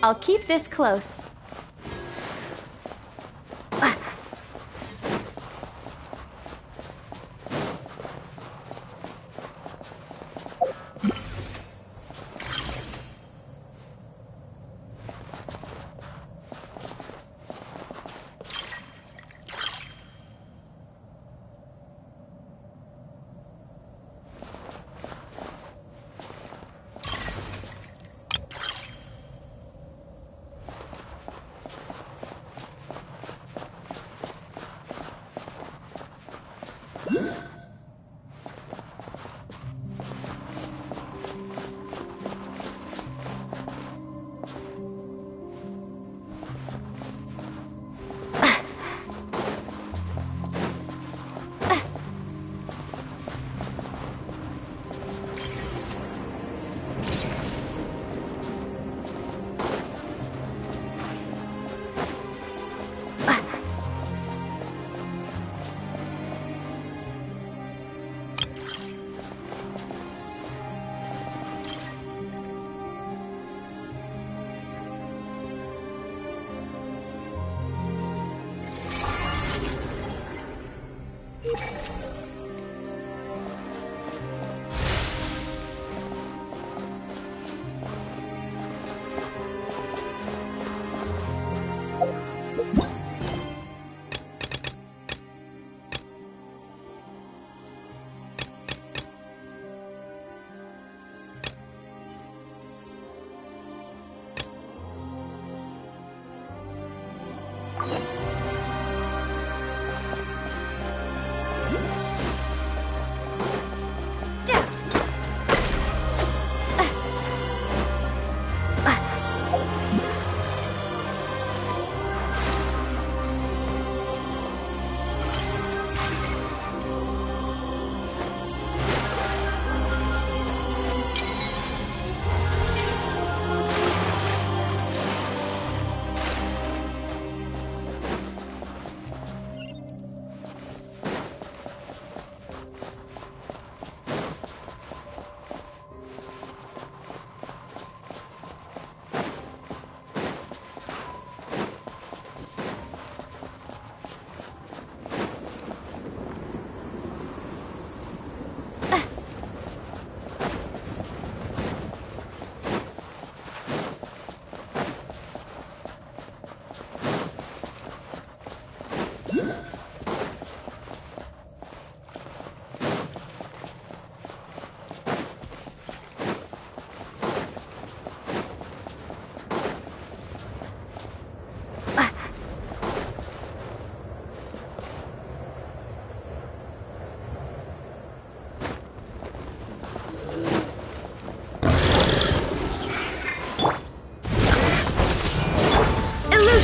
I'll keep this close.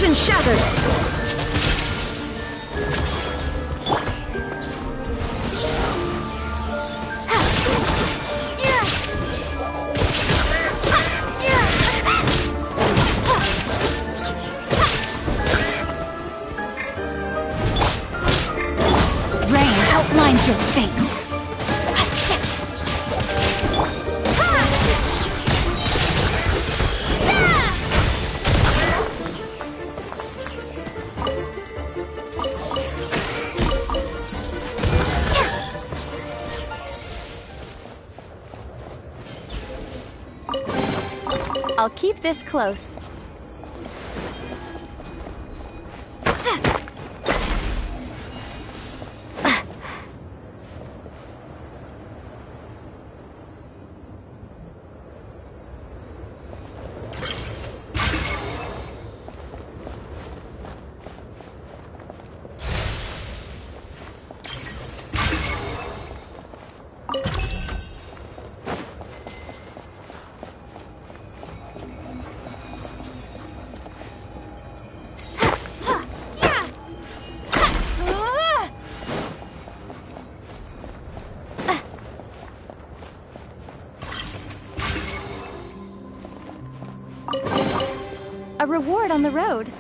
Illusion shattered! Rain outlines your fate. I'll keep this close. A reward on the road.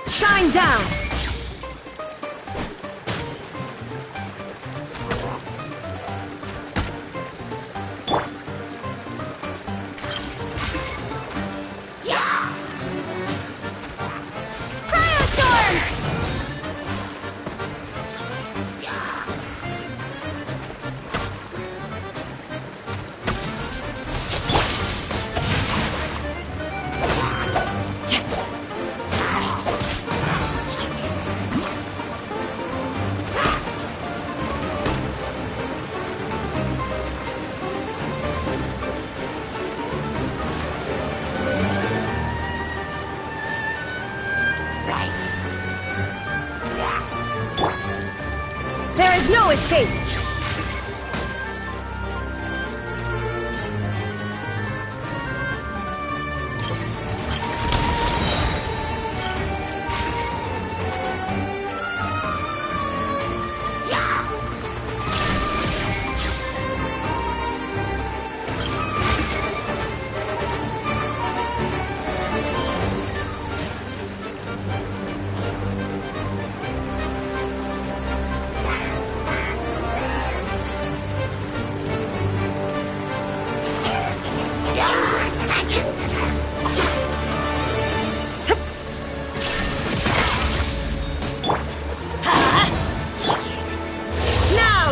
Shine down! There is no escape!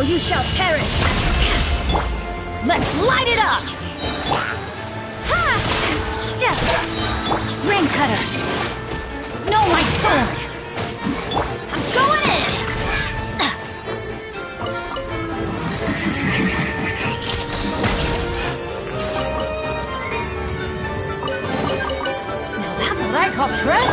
You shall perish! Let's light it up! Ring cutter. No, my sword. I'm going in. Now that's what I call shred.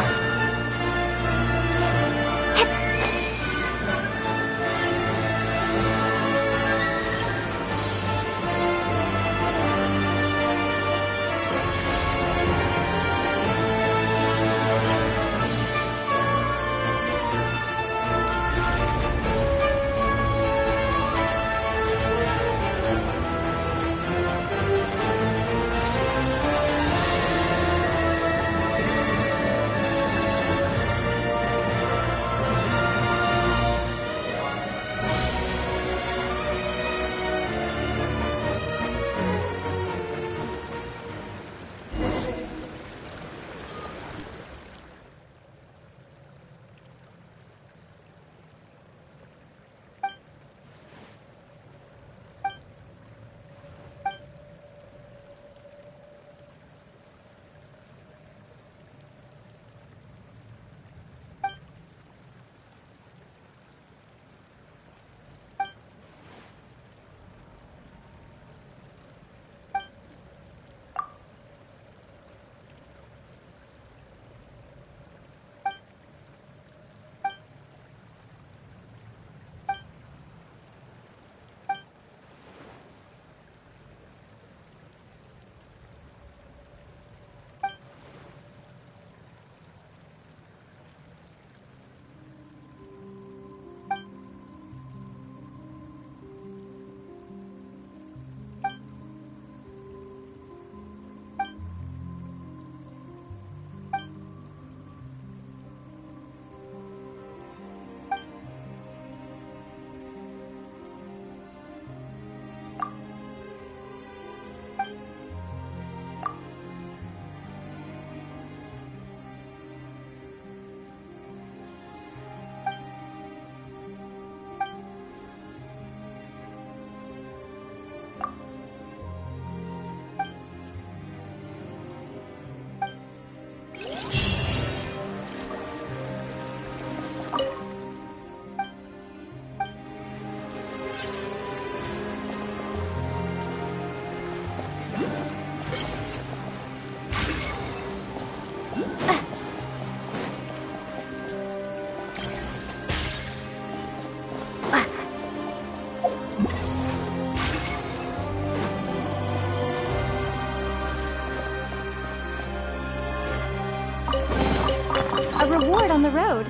A reward on the road.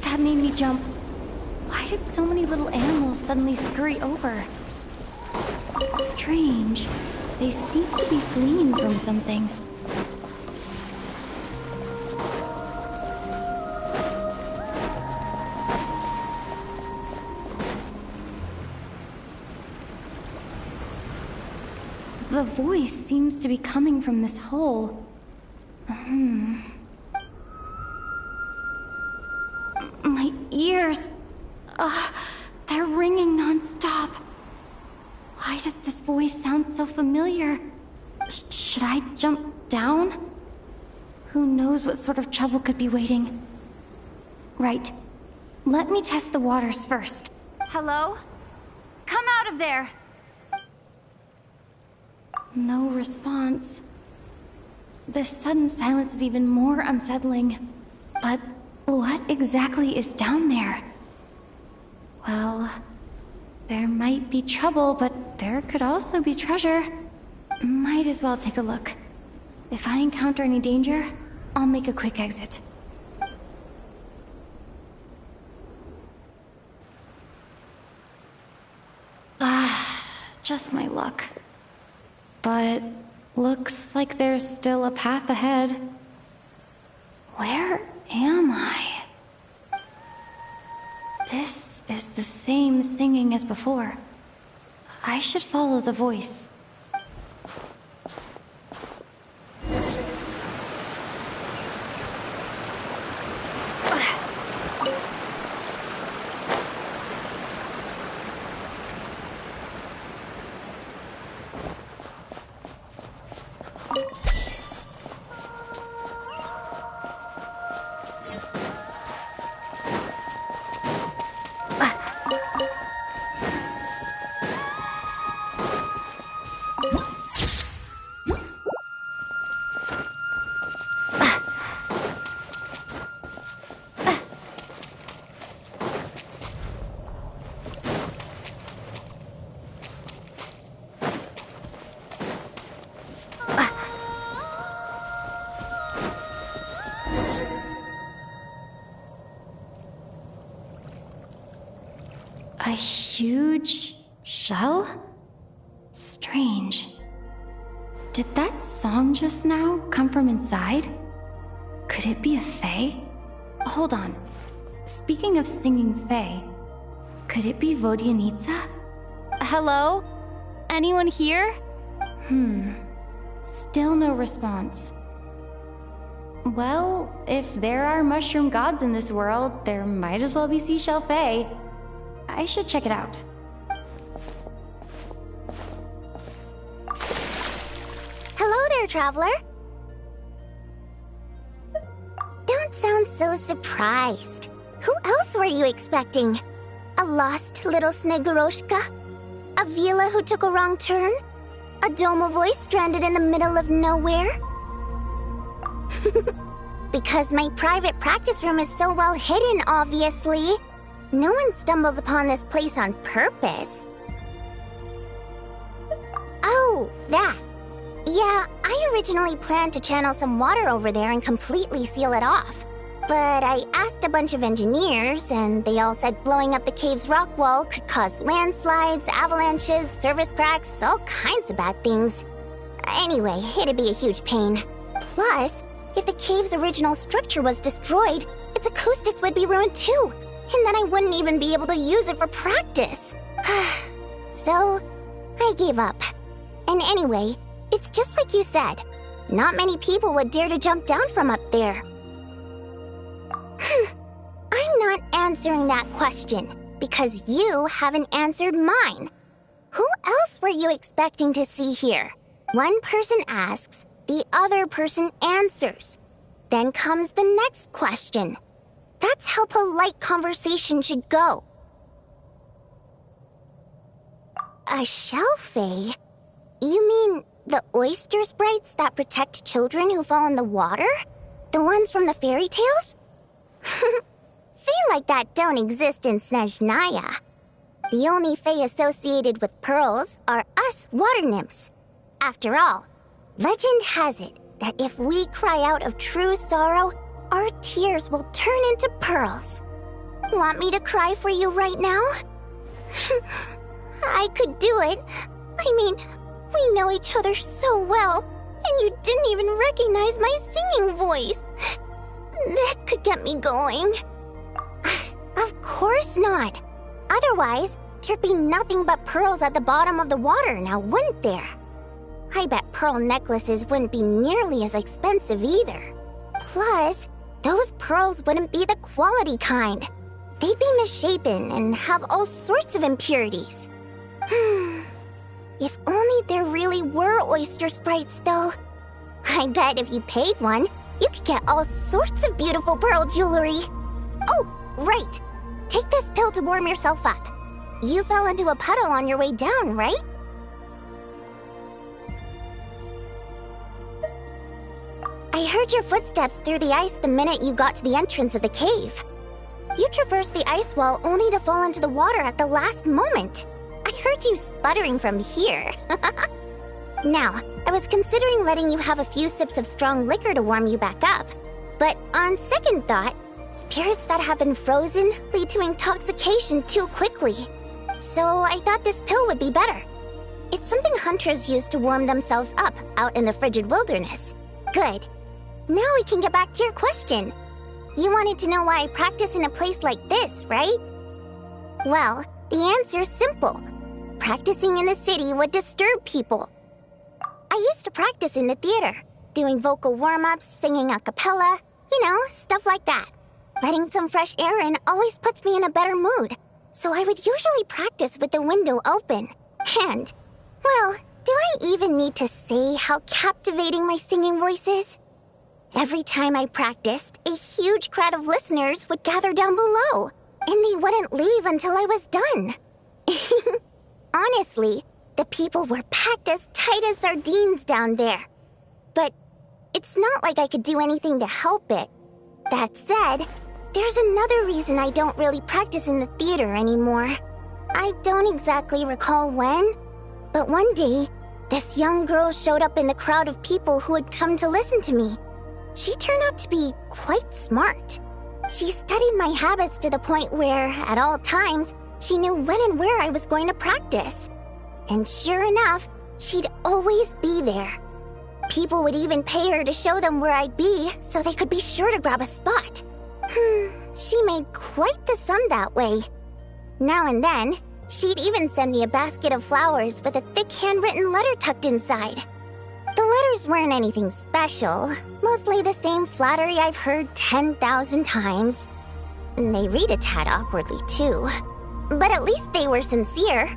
That made me jump. Why did so many little animals suddenly scurry over? Strange. They seem to be fleeing from something. The voice seems to be coming from this hole. My ears... they're ringing non-stop. Why does this voice sound so familiar? Should I jump down? Who knows what sort of trouble could be waiting? Right. Let me test the waters first. Hello? Come out of there! No response. This sudden silence is even more unsettling. But what exactly is down there? Well, there might be trouble, but there could also be treasure. Might as well take a look. If I encounter any danger, I'll make a quick exit. Just my luck. But looks like there's still a path ahead. Where am I? This is the same singing as before. I should follow the voice. huge shell? Strange. Did that song just now come from inside? Could it be a fae? Hold on. Speaking of singing fae, could it be Vodyanitsa? Hello? Anyone here? Still no response. Well, if there are mushroom gods in this world, there might as well be seashell fae. I should check it out. Hello there, traveler. Don't sound so surprised. Who else were you expecting? A lost little Snegoroshka? A Vila who took a wrong turn? A Domovoy stranded in the middle of nowhere? Because my private practice room is so well hidden, obviously. No one stumbles upon this place on purpose. Oh, that. Yeah, I originally planned to channel some water over there and completely seal it off. But I asked a bunch of engineers, and they all said blowing up the cave's rock wall could cause landslides, avalanches, surface cracks, all kinds of bad things. Anyway, it'd be a huge pain. Plus, if the cave's original structure was destroyed, its acoustics would be ruined too, and then I wouldn't even be able to use it for practice. So, I gave up. And anyway, it's just like you said. Not many people would dare to jump down from up there. I'm not answering that question, because you haven't answered mine. Who else were you expecting to see here? One person asks, the other person answers. Then comes the next question. That's how polite conversation should go. A shell fae? You mean the oyster sprites that protect children who fall in the water? The ones from the fairy tales? Fae like that don't exist in Snezhnaya. The only fae associated with pearls are us water nymphs. After all, legend has it that if we cry out of true sorrow, our tears will turn into pearls. Want me to cry for you right now? I could do it. I mean, we know each other so well, and you didn't even recognize my singing voice. That could get me going. Of course not. Otherwise, there'd be nothing but pearls at the bottom of the water now, wouldn't there? I bet pearl necklaces wouldn't be nearly as expensive either. Plus, those pearls wouldn't be the quality kind. They'd be misshapen and have all sorts of impurities. If only there really were oyster sprites, though. I bet if you paid one, you could get all sorts of beautiful pearl jewelry. Oh, right. Take this pill to warm yourself up. You fell into a puddle on your way down, right? I heard your footsteps through the ice the minute you got to the entrance of the cave. You traversed the ice wall only to fall into the water at the last moment. I heard you sputtering from here. Now, I was considering letting you have a few sips of strong liquor to warm you back up. But on second thought, spirits that have been frozen lead to intoxication too quickly. So I thought this pill would be better. It's something hunters use to warm themselves up out in the frigid wilderness. Good. Now we can get back to your question. You wanted to know why I practice in a place like this, right? Well, the answer's simple. Practicing in the city would disturb people. I used to practice in the theater, doing vocal warm-ups, singing a cappella, stuff like that. Letting some fresh air in always puts me in a better mood, so I would usually practice with the window open. And, well, do I even need to say how captivating my singing voice is? Every time I practiced, a huge crowd of listeners would gather down below, and they wouldn't leave until I was done. Honestly, the people were packed as tight as sardines down there. But it's not like I could do anything to help it. That said, there's another reason I don't really practice in the theater anymore. I don't exactly recall when, but one day, this young girl showed up in the crowd of people who had come to listen to me. She turned out to be quite smart. She studied my habits to the point where, at all times, She knew when and where I was going to practice. And sure enough, she'd always be there. People would even pay her to show them where I'd be, so they could be sure to grab a spot. She made quite the sum that way. Now and then, she'd even send me a basket of flowers with a thick handwritten letter tucked inside. The letters weren't anything special, mostly the same flattery I've heard 10,000 times. They read a tad awkwardly too, but at least they were sincere.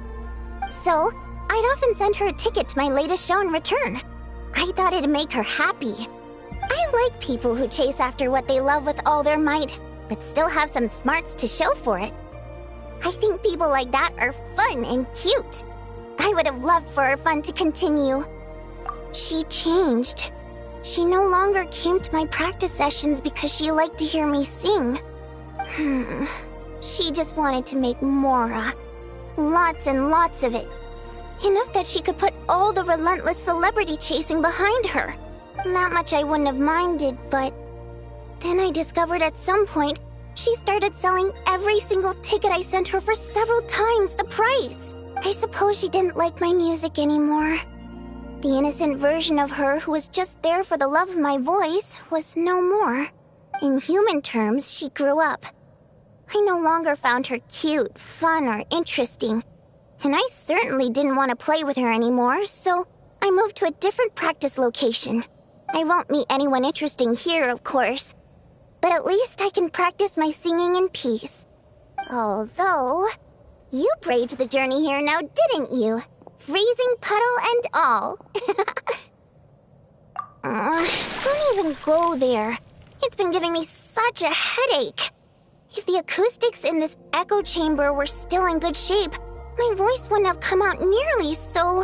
So, I'd often send her a ticket to my latest show in return. I thought it'd make her happy. I like people who chase after what they love with all their might, but still have some smarts to show for it. I think people like that are fun and cute. I would have loved for her fun to continue. She changed. She no longer came to my practice sessions because she liked to hear me sing. She just wanted to make more. Lots and lots of it. Enough that she could put all the relentless celebrity chasing behind her. That much I wouldn't have minded, but... Then I discovered at some point, she started selling every single ticket I sent her for several times the price. I suppose she didn't like my music anymore. The innocent version of her who was just there for the love of my voice was no more. In human terms, she grew up. I no longer found her cute, fun, or interesting. And I certainly didn't want to play with her anymore, so I moved to a different practice location. I won't meet anyone interesting here, of course. But at least I can practice my singing in peace. Although, you braved the journey here now, didn't you? Freezing puddle and all. Don't even go there. It's been giving me such a headache. If the acoustics in this echo chamber were still in good shape, my voice wouldn't have come out nearly so...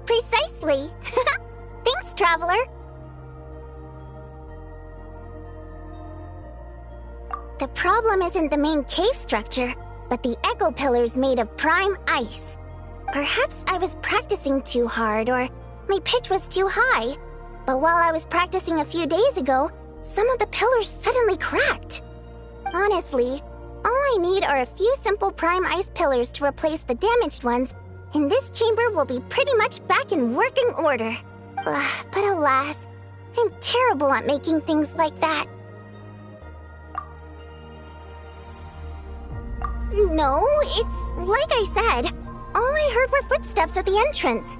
Precisely. Thanks, Traveler. The problem isn't the main cave structure, but the echo pillars made of prime ice. Perhaps I was practicing too hard, or my pitch was too high. But while I was practicing a few days ago, some of the pillars suddenly cracked. Honestly, all I need are a few simple prime ice pillars to replace the damaged ones, and this chamber will be pretty much back in working order. But alas, I'm terrible at making things like that. No, it's like I said. All I heard were footsteps at the entrance.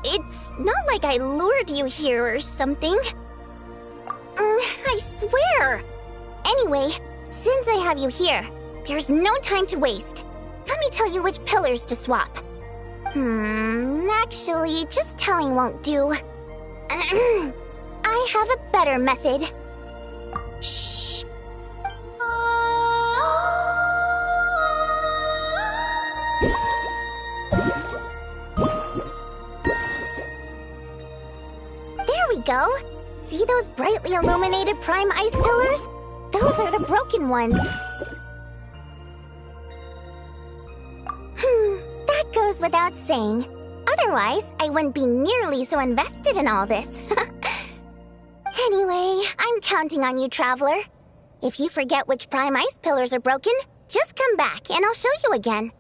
It's not like I lured you here or something. I swear. Anyway, since I have you here, there's no time to waste. Let me tell you which pillars to swap. Actually, just telling won't do. I have a better method. Shh. There we go. See those brightly illuminated prime ice pillars? Those are the broken ones. That goes without saying. Otherwise, I wouldn't be nearly so invested in all this. Anyway, I'm counting on you, Traveler. If you forget which prime ice pillars are broken, just come back and I'll show you again.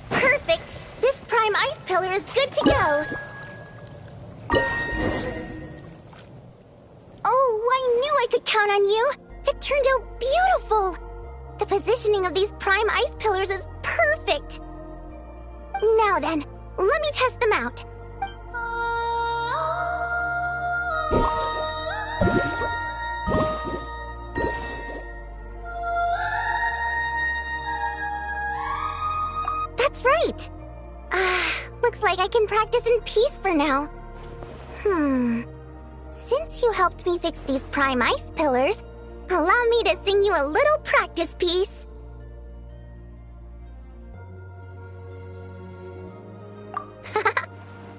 Perfect! This prime ice pillar is good to go! Oh, I knew I could count on you! It turned out beautiful! The positioning of these prime ice pillars is perfect! Now then, let me test them out. That's right! Looks like I can practice in peace for now. Since you helped me fix these prime ice pillars, allow me to sing you a little practice piece.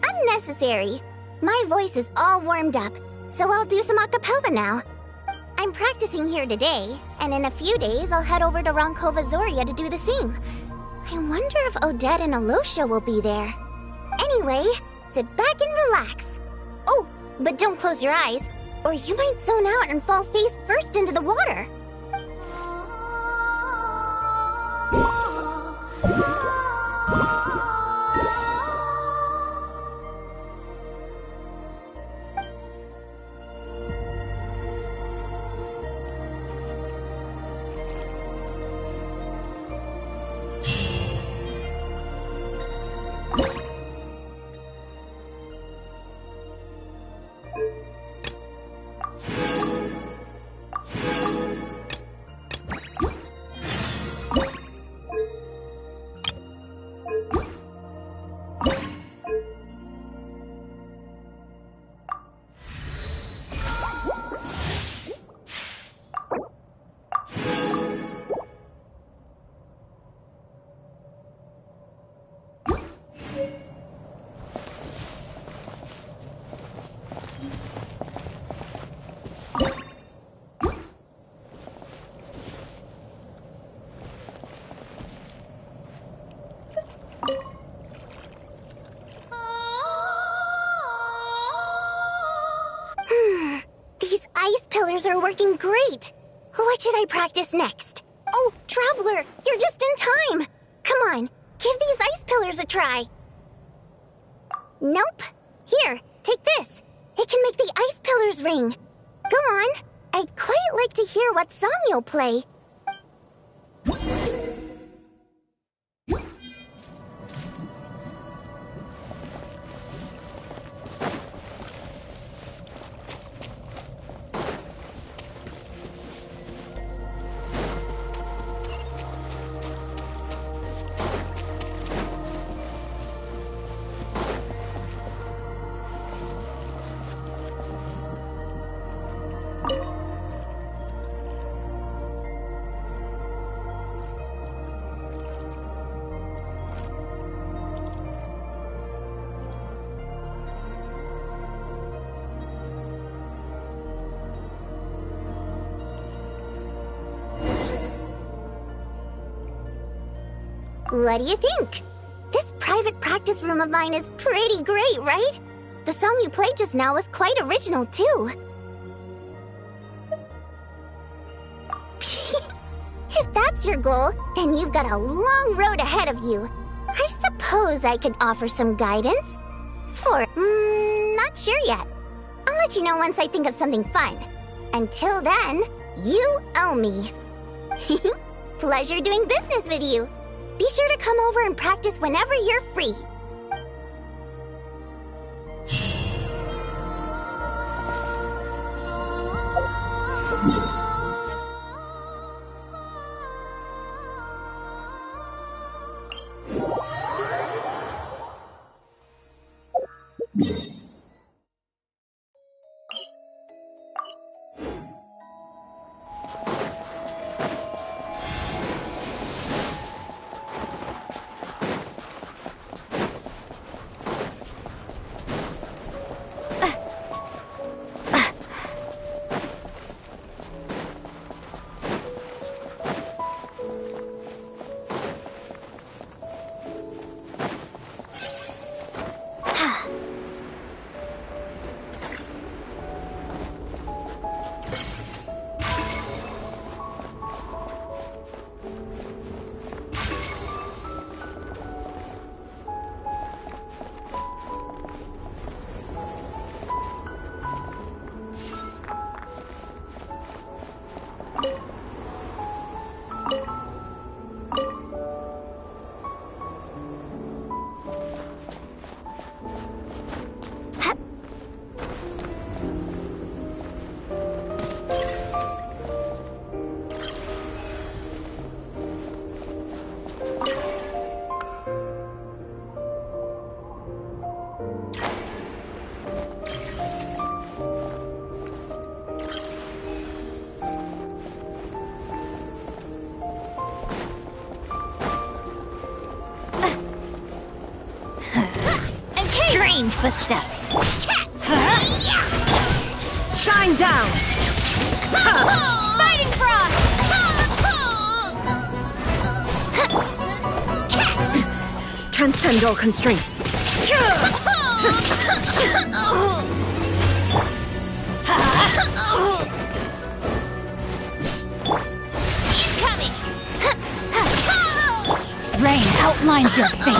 Unnecessary. My voice is all warmed up. so I'll do some a cappella now. I'm practicing here today, and in a few days I'll head over to Ronkova Zoria to do the same. I wonder if Odette and Alosha will be there. Anyway, sit back and relax. Oh, but don't close your eyes, or you might zone out and fall face first into the water. These ice pillars are working great. What should I practice next? Oh, Traveler, you're just in time. Come on, give these ice pillars a try. Nope. Here, take this. It can make the ice pillars ring. Go on. I'd quite like to hear what song you'll play. What do you think? This private practice room of mine is pretty great, right? The song you played just now was quite original, too. If that's your goal, then you've got a long road ahead of you. I suppose I could offer some guidance. Not sure yet. I'll let you know once I think of something fun. Until then, you owe me. Pleasure doing business with you. Be sure to come over and practice whenever you're free. Strange footsteps. Shine down! Fighting Frost! Transcend all constraints. Incoming! Rain outlines your fate.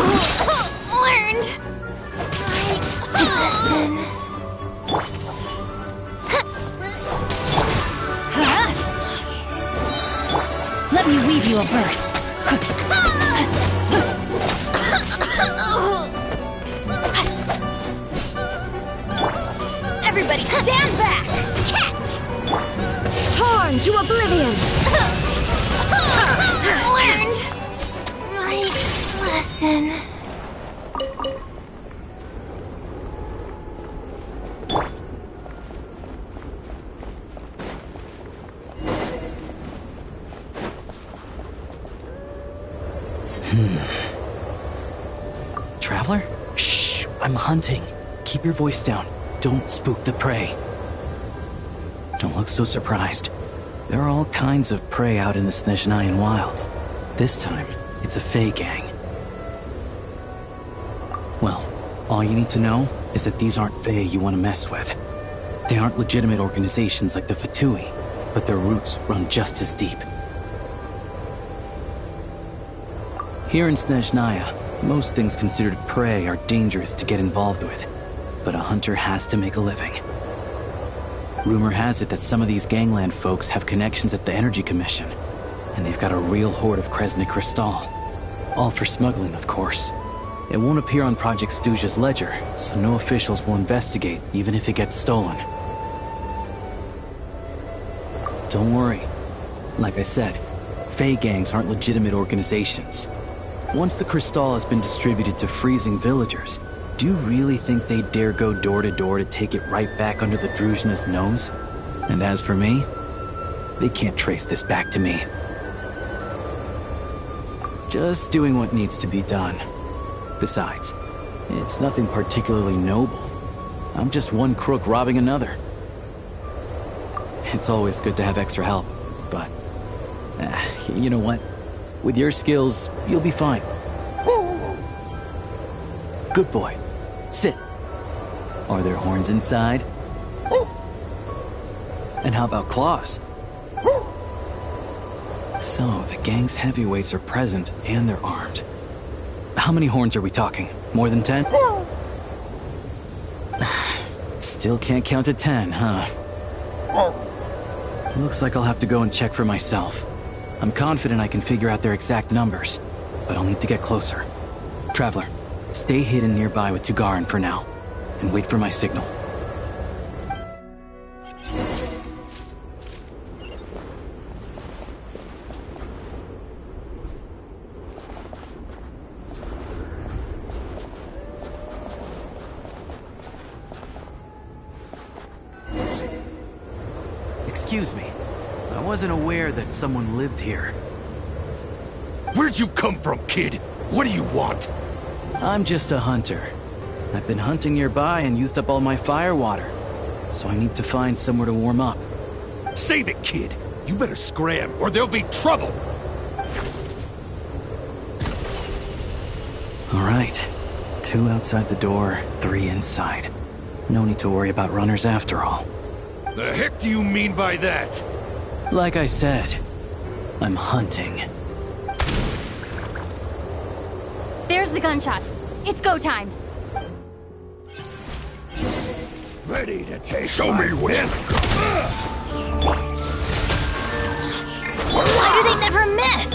Learned! Lesson. Let me weave you a verse. Everybody stand back! Catch! Torn to oblivion! Learned! Right lesson. Traveler? Shh, I'm hunting. Keep your voice down. Don't spook the prey. Don't look so surprised. There are all kinds of prey out in the Snezhnayan wilds. This time, it's a Fey gang. Well, all you need to know is that these aren't Fey you want to mess with. They aren't legitimate organizations like the Fatui, but their roots run just as deep. Here in Snezhnaya, most things considered prey are dangerous to get involved with, but a hunter has to make a living. Rumor has it that some of these gangland folks have connections at the Energy Commission, and they've got a real hoard of Kresnik Crystal. All for smuggling, of course. It won't appear on Project Stuja's ledger, so no officials will investigate, even if it gets stolen. Don't worry. Like I said, Fey gangs aren't legitimate organizations. Once the crystal has been distributed to freezing villagers, do you really think they'd dare go door to door to take it right back under the Druzhna's nose? And as for me, they can't trace this back to me. Just doing what needs to be done. Besides, it's nothing particularly noble. I'm just one crook robbing another. It's always good to have extra help, but... you know what? With your skills, you'll be fine. Good boy. Sit. Are there horns inside? And how about claws? So, the gang's heavyweights are present and they're armed. How many horns are we talking? More than 10? Still can't count to 10, huh? Looks like I'll have to go and check for myself. I'm confident I can figure out their exact numbers, but I'll need to get closer. Traveler, stay hidden nearby with Tugarin for now, and wait for my signal. Excuse me. I wasn't aware that someone lived here. Where'd you come from, kid? What do you want? I'm just a hunter. I've been hunting nearby and used up all my fire water, so I need to find somewhere to warm up. Save it, kid. You better scram, or there'll be trouble. All right. 2 outside the door, 3 inside. No need to worry about runners after all. The heck do you mean by that? Like I said, I'm hunting. There's the gunshot. It's go time. Ready to take Show me what you Why do they never miss?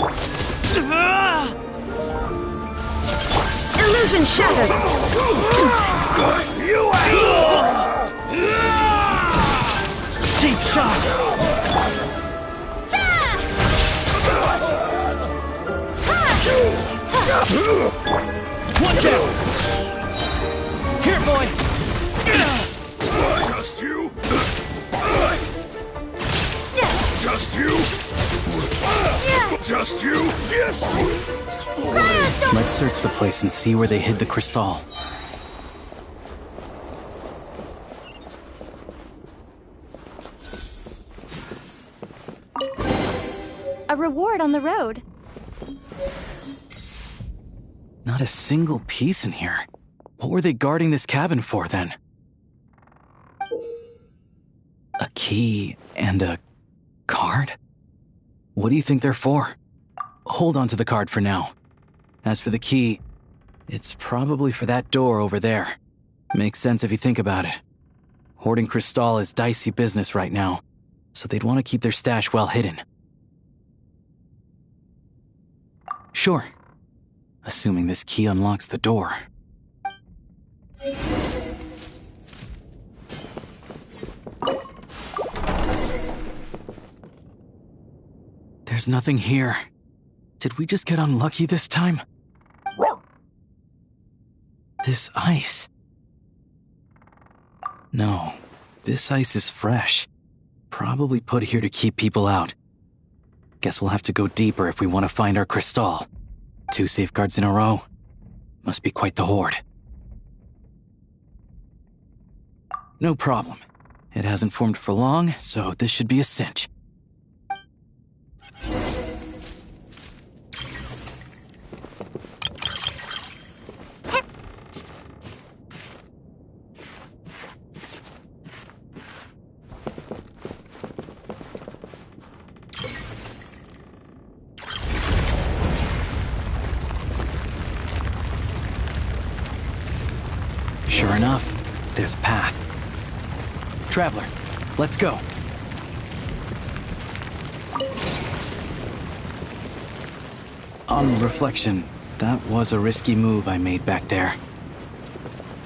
Illusion shattered! You Cheap shot! Watch out! Here, boy! Just you? Just you? Just you? Yes! Let's search the place and see where they hid the crystal. on the road. Not a single piece in here. What were they guarding this cabin for, then? A key and a card? What do you think they're for? Hold on to the card for now. As for the key, it's probably for that door over there. Makes sense if you think about it. Hoarding Crystal is dicey business right now, so they'd want to keep their stash well hidden. Sure. Assuming this key unlocks the door. There's nothing here. Did we just get unlucky this time? This ice. No, this ice is fresh. Probably put here to keep people out. Guess we'll have to go deeper if we want to find our Crystal. 2 safeguards in a row. Must be quite the hoard. No problem. It hasn't formed for long, so this should be a cinch. Sure enough, there's a path. Traveler, let's go. On reflection, that was a risky move I made back there.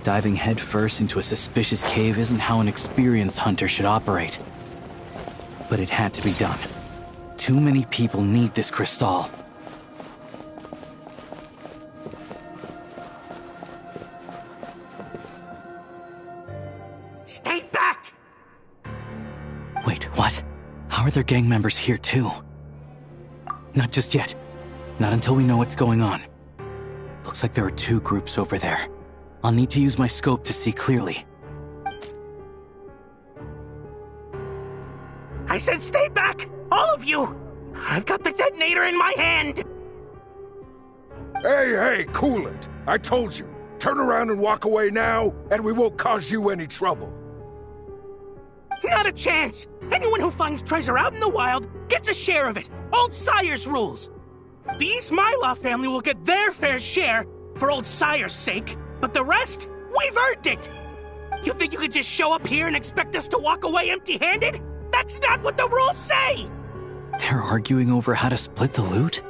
Diving headfirst into a suspicious cave isn't how an experienced hunter should operate. But it had to be done. Too many people need this Crystal. Stay back! Wait, what? How are their gang members here too? Not just yet. Not until we know what's going on. Looks like there are 2 groups over there. I'll need to use my scope to see clearly. I said stay back! All of you! I've got the detonator in my hand! Hey, cool it. I told you. Turn around and walk away now, and we won't cause you any trouble. Not a chance! Anyone who finds treasure out in the wild gets a share of it. Old Sire's rules. The East Myloff family will get their fair share for Old Sire's sake, but the rest, we've earned it! You think you could just show up here and expect us to walk away empty-handed? That's not what the rules say! They're arguing over how to split the loot?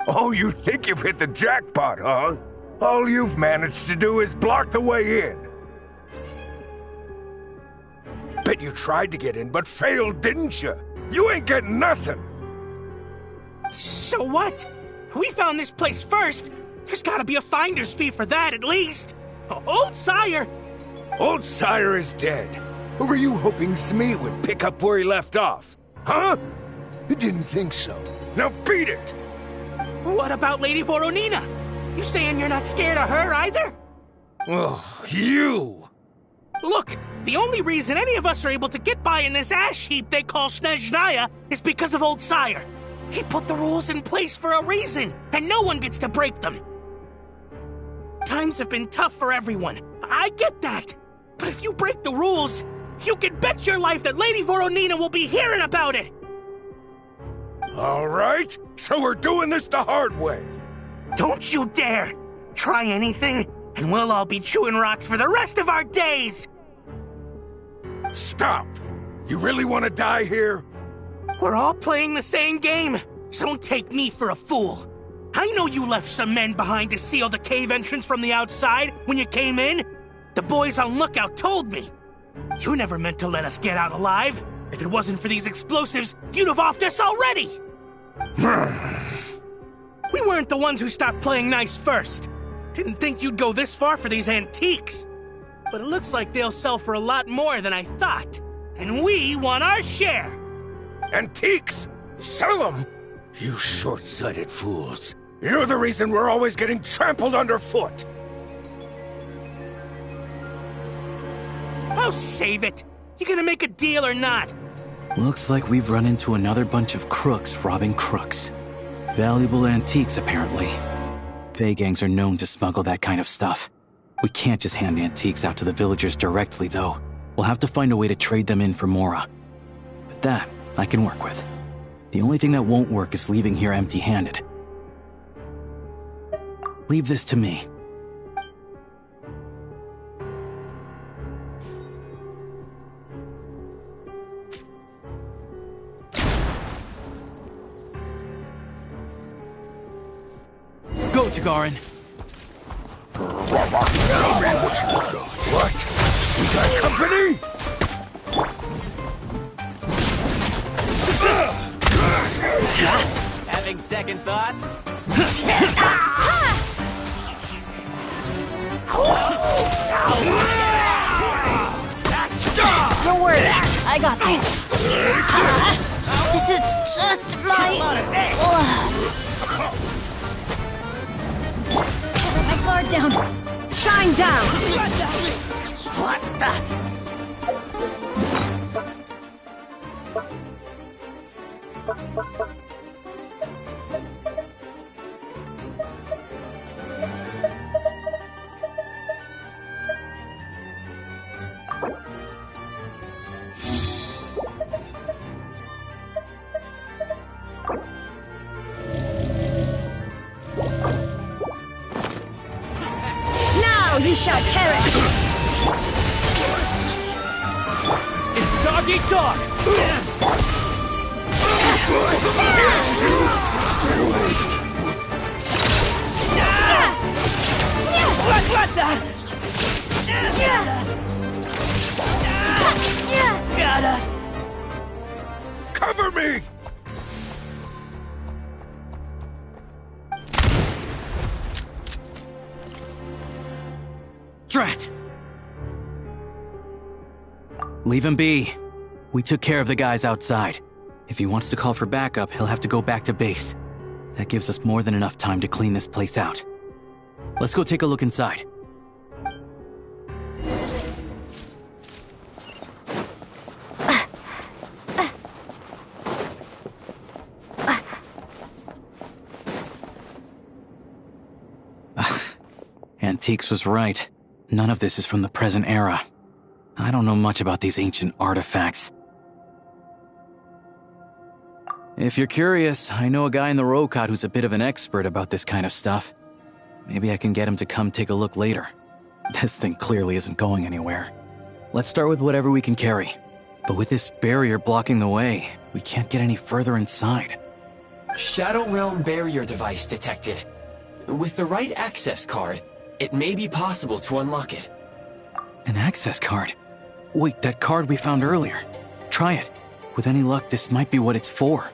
Oh, you think you've hit the jackpot, huh? All you've managed to do is block the way in. Bet you tried to get in, but failed, didn't you? You ain't getting nothing! So what? We found this place first. There's gotta be a finder's fee for that, at least. Old Sire! Old Sire is dead. Or were you hoping Smee would pick up where he left off? Huh? You didn't think so. Now beat it! What about Lady Voronina? You saying you're not scared of her either? Oh, you! Look, the only reason any of us are able to get by in this ash heap they call Snezhnaya is because of Old Sire. He put the rules in place for a reason, and no one gets to break them. Times have been tough for everyone. I get that. But if you break the rules, you can bet your life that Lady Voronina will be hearing about it. All right, so we're doing this the hard way. Don't you dare! Try anything, and we'll all be chewing rocks for the rest of our days! Stop! You really want to die here? We're all playing the same game, so don't take me for a fool. I know you left some men behind to seal the cave entrance from the outside when you came in. The boys on lookout told me. You never meant to let us get out alive. If it wasn't for these explosives, you'd have offed us already! We weren't the ones who stopped playing nice first. Didn't think you'd go this far for these antiques. But it looks like they'll sell for a lot more than I thought. And we want our share! Antiques? Sell them? You short-sighted fools. You're the reason we're always getting trampled underfoot. Oh, save it! You gonna make a deal or not? Looks like we've run into another bunch of crooks robbing crooks. Valuable antiques, apparently. Fey gangs are known to smuggle that kind of stuff. We can't just hand antiques out to the villagers directly, though. We'll have to find a way to trade them in for Mora. But that, I can work with. The only thing that won't work is leaving here empty-handed. Leave this to me. Go, Tagarin. What? We got company? Having second thoughts? Don't worry, I got this. This is just my... Let my guard down. Shine down! What the? Now you shall perish! Dog eat dog! What the? Gotta. Cover me! Drat! Leave him be. We took care of the guys outside. If he wants to call for backup, he'll have to go back to base. That gives us more than enough time to clean this place out. Let's go take a look inside. Antiques was right. None of this is from the present era. I don't know much about these ancient artifacts. If you're curious, I know a guy in the Rokot who's a bit of an expert about this kind of stuff. Maybe I can get him to come take a look later. This thing clearly isn't going anywhere. Let's start with whatever we can carry. But with this barrier blocking the way, we can't get any further inside. Shadow Realm barrier device detected. With the right access card, it may be possible to unlock it. An access card? Wait, that card we found earlier. Try it. With any luck, this might be what it's for.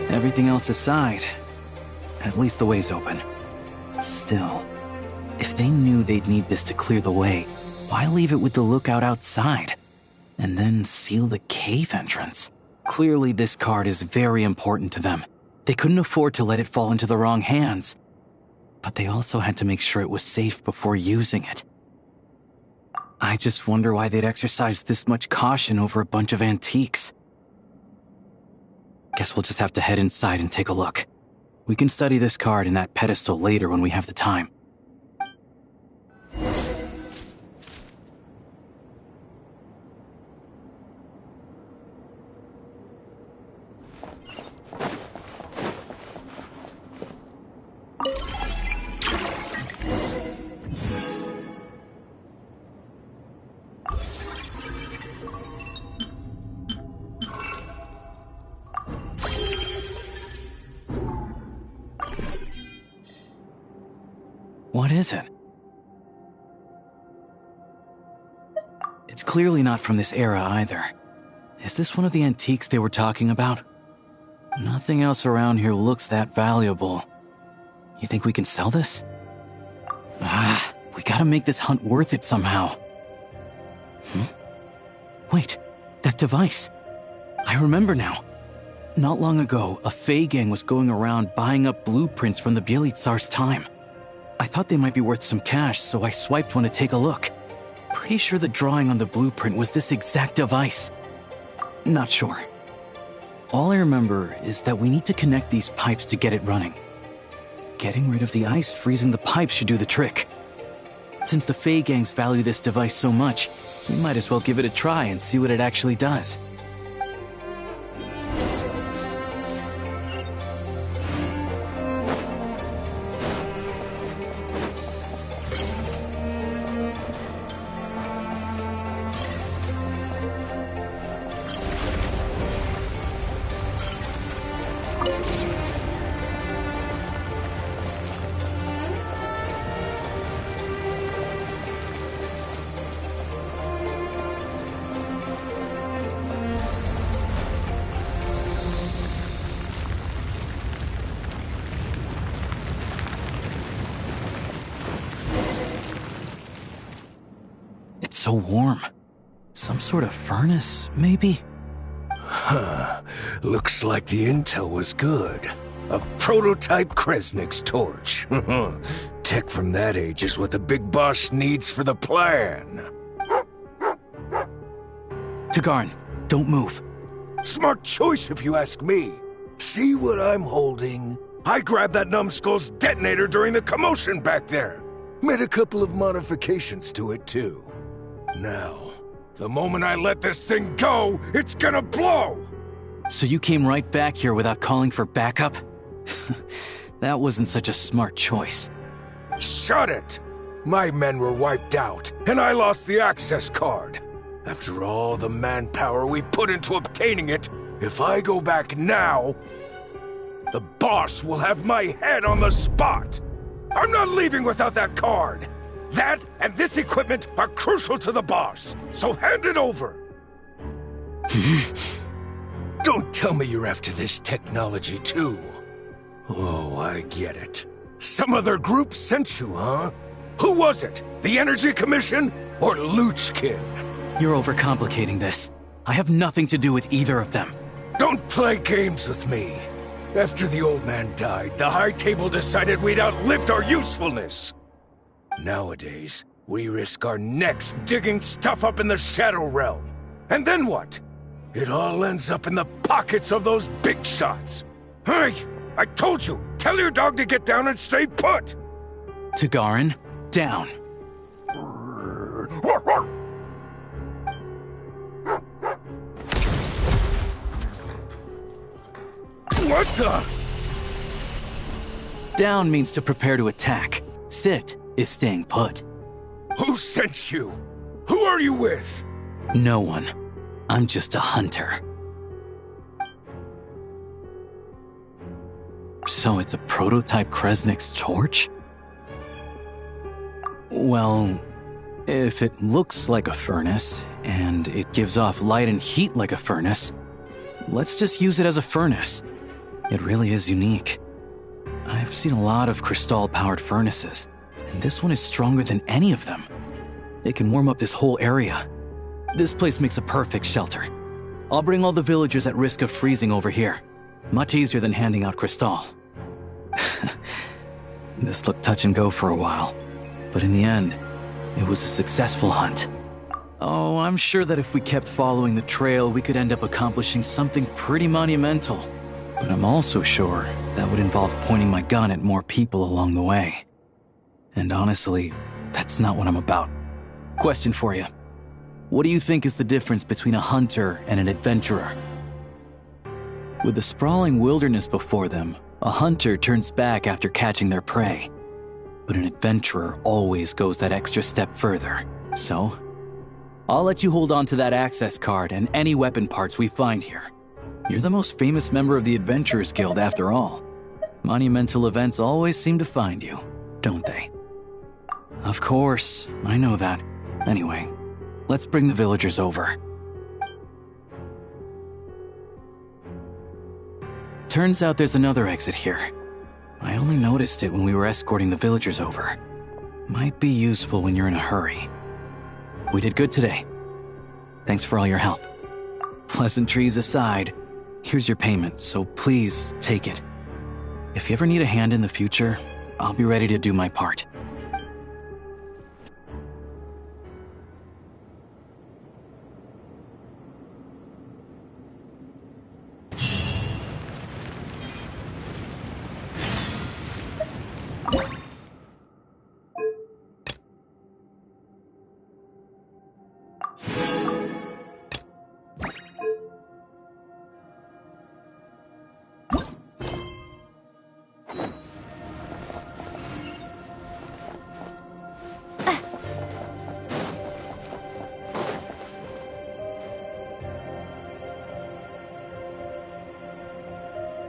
Everything else aside, at least the way's open. Still, if they knew they'd need this to clear the way, why leave it with the lookout outside? And then seal the cave entrance? Clearly this card is very important to them. They couldn't afford to let it fall into the wrong hands. But they also had to make sure it was safe before using it. I just wonder why they'd exercise this much caution over a bunch of antiques. Guess we'll just have to head inside and take a look. We can study this card and that pedestal later when we have the time. What is it? It's clearly not from this era either. Is this one of the antiques they were talking about? Nothing else around here looks that valuable. You think we can sell this? We gotta make this hunt worth it somehow. Wait, that device. I remember now. Not long ago, a Fey gang was going around buying up blueprints from the Bielitsar's time. I thought they might be worth some cash, so I swiped one to take a look. Pretty sure the drawing on the blueprint was this exact device. Not sure. All I remember is that we need to connect these pipes to get it running. Getting rid of the ice freezing the pipes should do the trick. Since the Fey gangs value this device so much, we might as well give it a try and see what it actually does. So warm. Some sort of furnace, maybe? Looks like the intel was good. A prototype Kresnik's torch. Tech from that age is what the big boss needs for the plan. Tagarn, don't move. Smart choice if you ask me. See what I'm holding? I grabbed that numbskull's detonator during the commotion back there. Made a couple of modifications to it too. Now, the moment I let this thing go, it's gonna blow! So you came right back here without calling for backup? That wasn't such a smart choice. Shut it! My men were wiped out, and I lost the access card. After all the manpower we put into obtaining it, if I go back now, the boss will have my head on the spot! I'm not leaving without that card! That and this equipment are crucial to the boss, so hand it over! Don't tell me you're after this technology too. Oh, I get it. Some other group sent you, huh? Who was it? The Energy Commission or Luchkin? You're overcomplicating this. I have nothing to do with either of them. Don't play games with me. After the old man died, the High Table decided we'd outlived our usefulness. Nowadays, we risk our necks digging stuff up in the Shadow Realm. And then what? It all ends up in the pockets of those big shots. Hey, I told you, tell your dog to get down and stay put! Tagarin, down. What the? Down means to prepare to attack. Sit is staying put. Who sent you? Who are you with? No one. I'm just a hunter. So it's a prototype Kresnik's torch? Well, if it looks like a furnace, and it gives off light and heat like a furnace, let's just use it as a furnace. It really is unique. I've seen a lot of Crystal-powered furnaces, and this one is stronger than any of them. It can warm up this whole area. This place makes a perfect shelter. I'll bring all the villagers at risk of freezing over here. Much easier than handing out Crystal. This looked touch and go for a while, but in the end, it was a successful hunt. Oh, I'm sure that if we kept following the trail, we could end up accomplishing something pretty monumental. But I'm also sure that would involve pointing my gun at more people along the way. And honestly, that's not what I'm about. Question for you. What do you think is the difference between a hunter and an adventurer? With the sprawling wilderness before them, a hunter turns back after catching their prey. But an adventurer always goes that extra step further. So, I'll let you hold on to that access card and any weapon parts we find here. You're the most famous member of the Adventurers Guild after all. Monumental events always seem to find you, don't they? Of course, I know that. Anyway, let's bring the villagers over. Turns out there's another exit here. I only noticed it when we were escorting the villagers over. Might be useful when you're in a hurry. We did good today. Thanks for all your help. Pleasantries aside, here's your payment, so please take it. If you ever need a hand in the future, I'll be ready to do my part.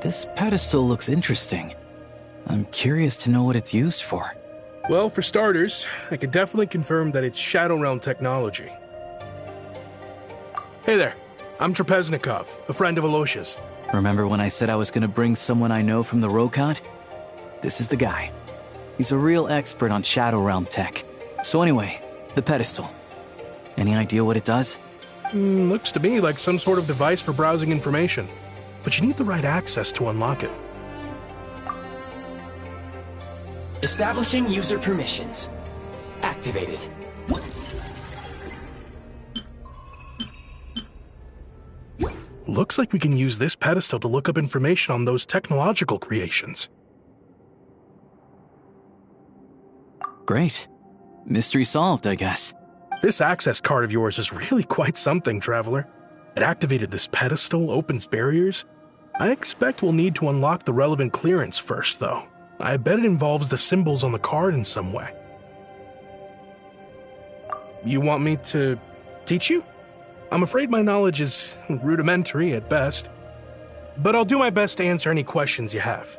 This pedestal looks interesting. I'm curious to know what it's used for. Well, for starters, I can definitely confirm that it's Shadow Realm technology. Hey there, I'm Trapeznikov, a friend of Alosha's. Remember when I said I was gonna bring someone I know from the Rokot? This is the guy. He's a real expert on Shadow Realm tech. So anyway, the pedestal. Any idea what it does? Looks to me like some sort of device for browsing information. But you need the right access to unlock it. Establishing user permissions. Activated. Looks like we can use this pedestal to look up information on those technological creations. Great. Mystery solved, I guess. This access card of yours is really quite something, Traveler. It activated this pedestal, opens barriers. I expect we'll need to unlock the relevant clearance first, though. I bet it involves the symbols on the card in some way. You want me to teach you? I'm afraid my knowledge is rudimentary at best, but I'll do my best to answer any questions you have.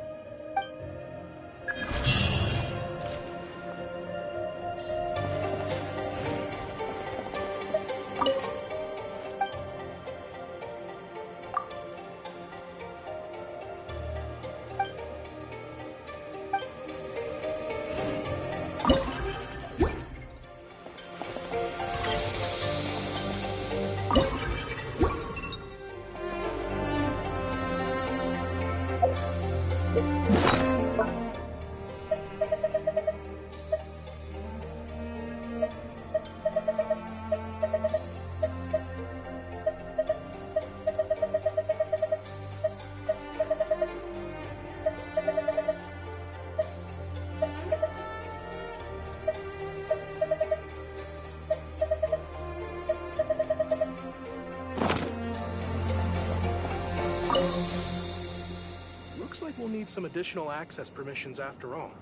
we'll need some additional access permissions after all.